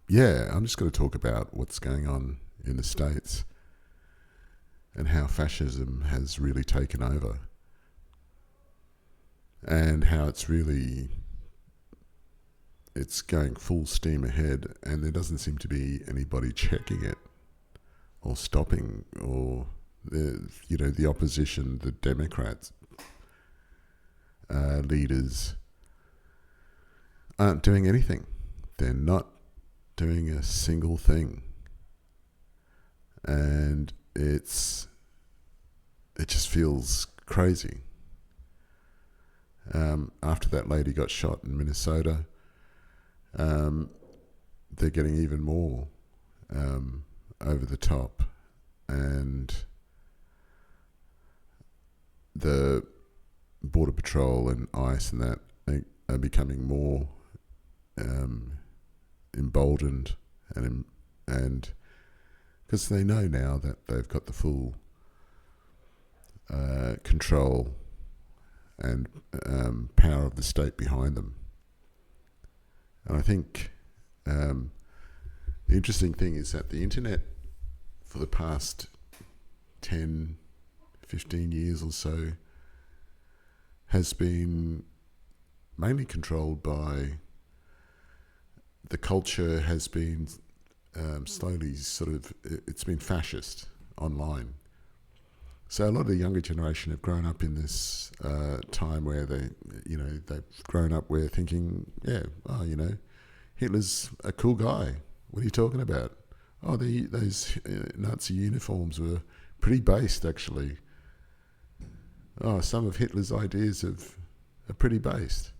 yeah, I'm just going to talk about what's going on in the States and how fascism has really taken over and how it's going full steam ahead, and there doesn't seem to be anybody checking it or stopping, or the opposition, the Democrats leaders aren't doing anything. They're not doing a single thing, and it just feels crazy. After that lady got shot in Minnesota, they're getting even more over the top, and the Border Patrol and ICE and that are becoming more emboldened, and because they know now that they've got the full control and power of the state behind them. And I think the interesting thing is that the internet, for the past 10, 15 years or so, has been mainly controlled by the culture, has been slowly it's been fascist online. So a lot of the younger generation have grown up in this time where they've grown up where thinking, Hitler's a cool guy. What are you talking about? Oh, those Nazi uniforms were pretty based, actually. Oh, some of Hitler's ideas are pretty based.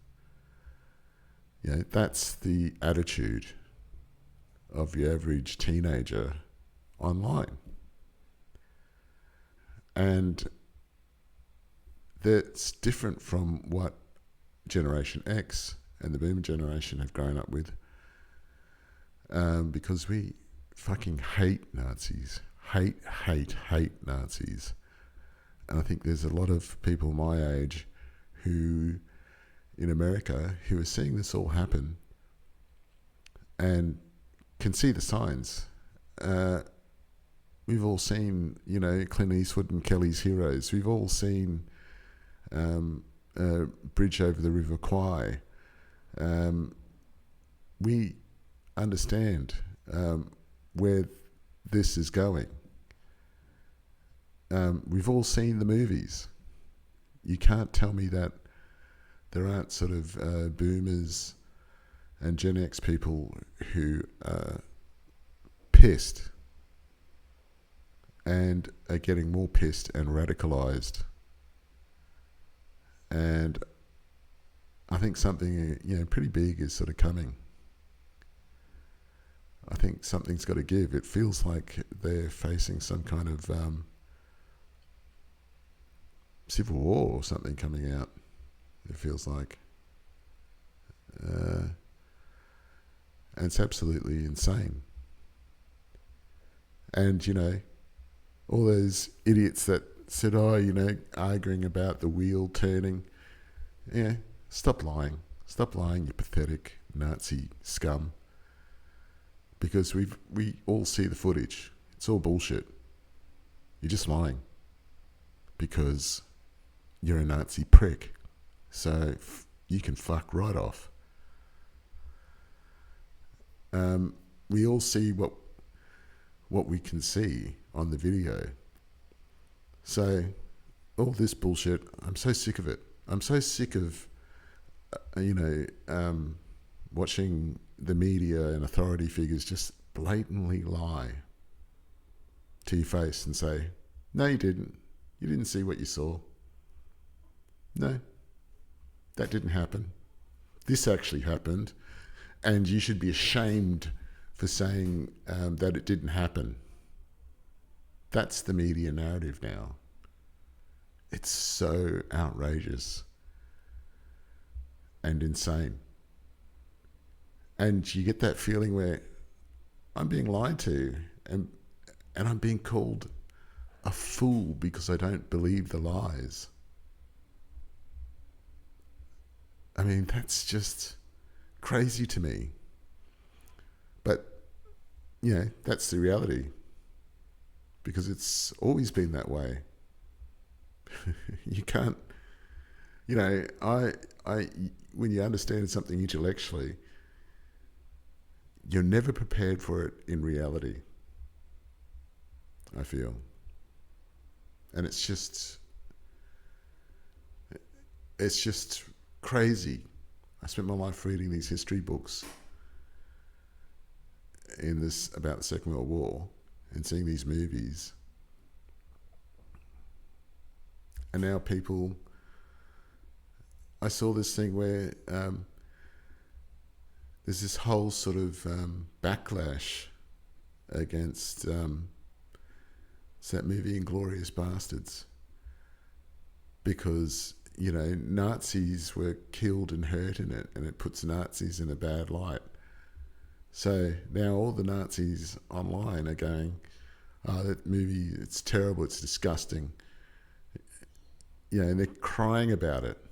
That's the attitude of the average teenager online. And that's different from what Generation X and the Boomer generation have grown up with, because we fucking hate Nazis. Hate Nazis. And I think there's a lot of people my age in America who are seeing this all happen and can see the signs. We've all seen, Clint Eastwood and Kelly's Heroes. We've all seen Bridge Over the River Kwai. We understand where this is going. We've all seen the movies. You can't tell me that there aren't sort of boomers and Gen X people who are pissed and are getting more pissed and radicalized. And I think something pretty big is sort of coming. I think something's got to give. It feels like they're facing some kind of civil war or something coming out. It feels like. And it's absolutely insane. And, all those idiots that said, arguing about the wheel turning. Yeah, stop lying. Stop lying, you pathetic Nazi scum. Because we all see the footage. It's all bullshit. You're just lying. Because you're a Nazi prick. So you can fuck right off. We all see what we can see on the video. So all this bullshit, I'm so sick of it. I'm so sick of, watching the media and authority figures just blatantly lie to your face and say, no, you didn't. You didn't see what you saw. No, that didn't happen. This actually happened, and you should be ashamed for saying that it didn't happen. That's the media narrative now. It's so outrageous and insane. And you get that feeling where I'm being lied to, and I'm being called a fool because I don't believe the lies. I mean, that's just crazy to me. But that's the reality, because it's always been that way. You can't, when you understand something intellectually, you're never prepared for it in reality, I feel. And it's just crazy. I spent my life reading these history books about the Second World War and seeing these movies. And now I saw this thing where there's this whole sort of backlash against it's that movie Inglourious Bastards, because Nazis were killed and hurt in it, and it puts Nazis in a bad light. So now all the Nazis online are going, "Oh, that movie, it's terrible, it's disgusting," and they're crying about it.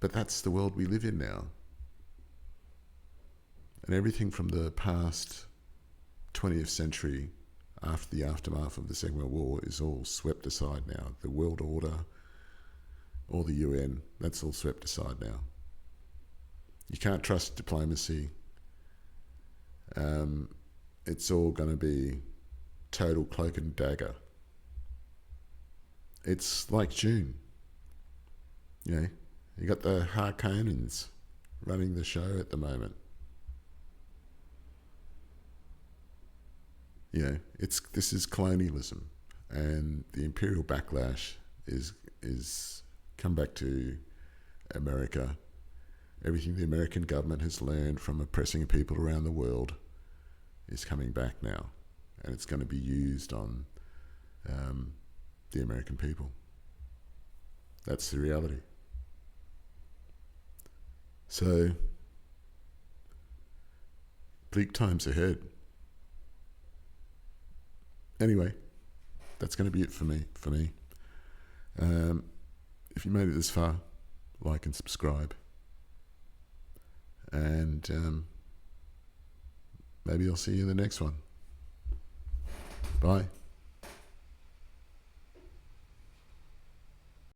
But that's the world we live in now. And everything from the past 20th century, after the aftermath of the Second World War, is all swept aside now. The world order, or the UN, that's all swept aside now. You can't trust diplomacy. It's all going to be total cloak and dagger. It's like June. You got the Harkonnens running the show at the moment. This is colonialism, and the imperial backlash is come back to America. Everything the American government has learned from oppressing people around the world is coming back now, and it's going to be used on the American people. That's the reality. So, bleak times ahead. Anyway, that's going to be it for me. If you made it this far, like and subscribe. And maybe I'll see you in the next one. Bye.